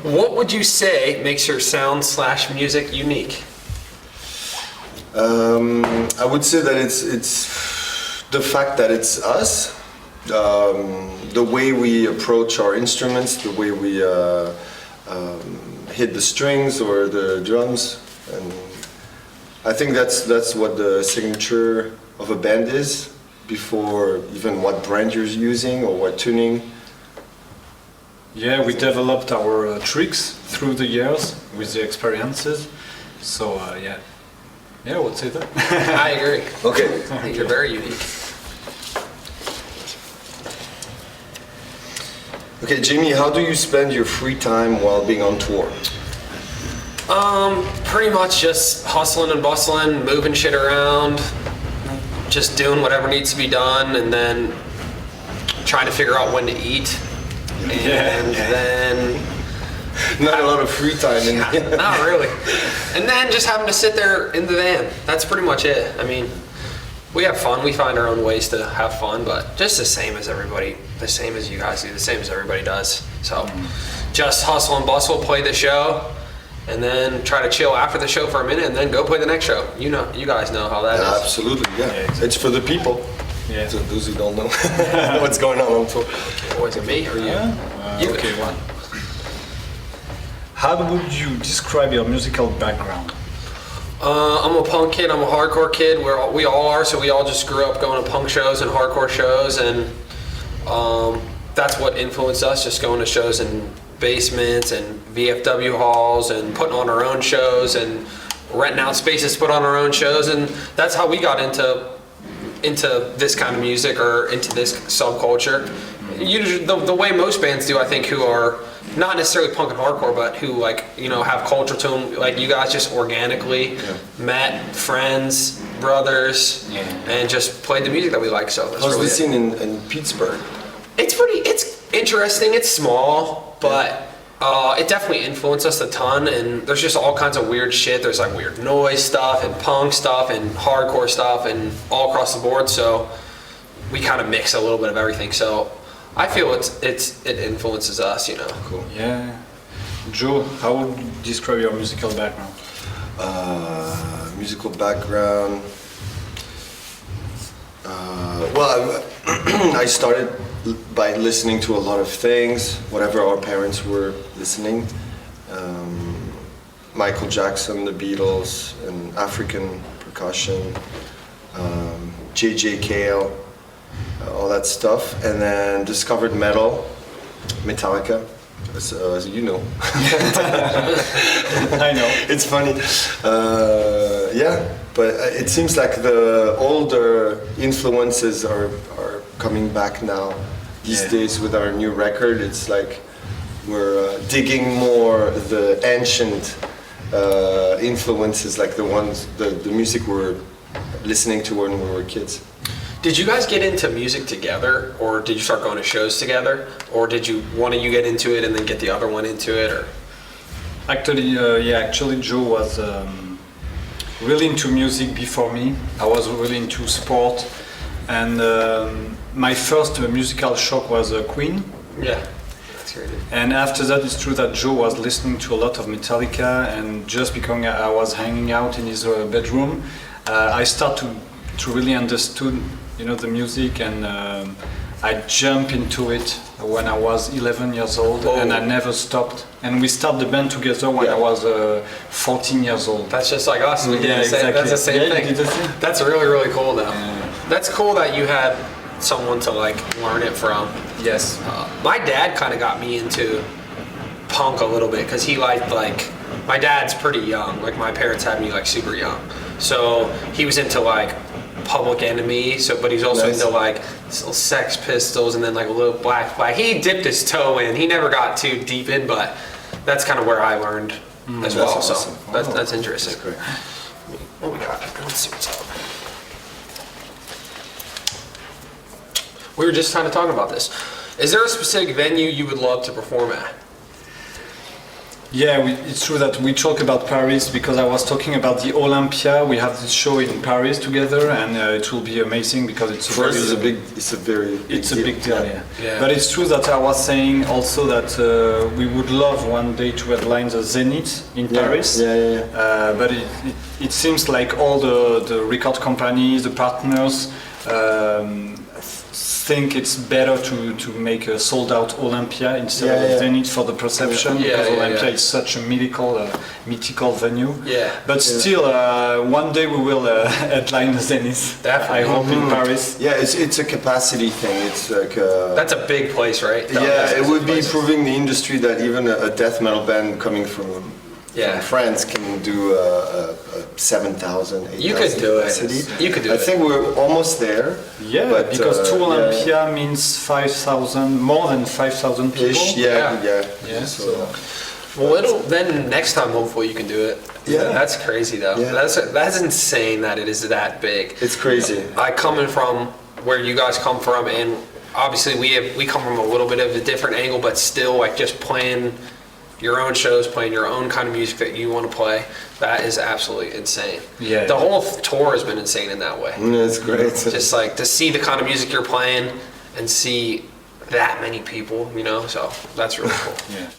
What would you say makes your sound / music unique? I would say that it's the fact that it's us, the way we approach our instruments, the way we hit the strings or the drums, and I think that's what the signature of a band is, before even what brand you're using or what tuning. Yeah, we developed our tricks through the years with the experiences. So yeah, I would say that. I agree. Okay. I think you're very unique. Okay, Jamie, how do you spend your free time while being on tour? Pretty much just hustling and bustling, moving shit around, just doing whatever needs to be done, and then trying to figure out when to eat. And then Not a lot of free time in not really. And then just having to sit there in the van. That's pretty much it. I mean, we have fun. We find our own ways to have fun, but just the same as everybody, the same as you guys do, the same as everybody does. So just hustle and bustle, play the show, and then try to chill after the show for a minute, and then go play the next show. You know, you guys know how that is. Absolutely, yeah. exactly. It's for the people. Yeah. So those who don't know what's going on tour. Was it me or you? You. Okay, one. How would you describe your musical background? I'm a punk kid. I'm a hardcore kid. We all are. So we all just grew up going to punk shows and hardcore shows, and that's what influenced us. Just going to shows in basements and VFW halls and putting on our own shows and renting out spaces to put on our own shows, and that's how we got into this kind of music or into this subculture. Usually, the way most bands do, I think, who are not necessarily punk and hardcore, but who have culture to them, like you guys just organically met friends, brothers, and just played the music that we like. So that's How's really the scene in Pittsburgh? It's interesting. It's small, but it definitely influenced us a ton. And there's just all kinds of weird shit. There's like weird noise stuff and punk stuff and hardcore stuff and all across the board. So we kind of mix a little bit of everything. So I feel it influences us, Cool. Yeah. Joe, how would you describe your musical background? Musical background. Well, I started by listening to a lot of things, whatever our parents were listening. Michael Jackson, the Beatles, and African percussion, J.J. Cale, all that stuff, and then discovered metal, Metallica, as you know. I know. It's funny. But it seems like the older influences are coming back now these days with our new record. It's like we're digging more the ancient influences, like the ones, the music we're listening to when we were kids. Did you guys get into music together, or did you start going to shows together, or did one of you get into it and then get the other one into it, or? Actually, Joe was really into music before me. I was really into sport, and my first musical shock was Queen. Yeah, that's great. And after that, it's true that Joe was listening to a lot of Metallica, and just because I was hanging out in his bedroom, I started to really understood, the music, and I jumped into it when I was 11 years old, and I never stopped. And we started the band together when I was 14 years old. That's just like us. We did the same, exactly. That's the same thing. You did the same? That's really, really cool, though. Yeah. That's cool that you had someone to learn it from. Yes. My dad kind of got me into punk a little bit because he liked my dad's pretty young. Like my parents had me super young, so he was into Public Enemy. But he's also into little Sex Pistols and then a little Black Flag. He dipped his toe in. He never got too deep in, but that's kind of where I learned as well. Awesome. So that's interesting. That's great. What we got? Let's see what's up. We were just kind of talking about this. Is there a specific venue you would love to perform at? Yeah, it's true that we talk about Paris because I was talking about the Olympia. We have this show in Paris together, and it will be amazing because it's For us, it's a big deal. Yeah. Yeah. But it's true that I was saying also that we would love one day to headline the Zenith in Paris. But it seems like all the record companies, the partners, think it's better to make a sold out Olympia instead of Zenith for the perception because Olympia is such a mythical venue. Yeah. But still, one day we will headline the Zenith. Definitely. I hope in Paris. Yeah, it's a capacity thing. It's like That's a big place, right? it would be proving the industry that even a death metal band coming from France can do a 7,000, 8,000 You could do capacity. it. You could do I it. think we're almost there. Yeah, but, because two Olympia means 5,000, more than 5,000 people. Ish, Yeah, So, Well, then next time, hopefully, you can do it. Yeah. That's crazy, though. Yeah. That's insane that it is that big. it's crazy. I coming from where you guys come from, and obviously we come from a little bit of a different angle, but still, like just playing your own shows, playing your own kind of music that you want to play. That is absolutely insane. Yeah. The whole tour has been insane in that way. It's great. Just like to see the kind of music you're playing and see that many people, you know. So that's really cool. Yeah.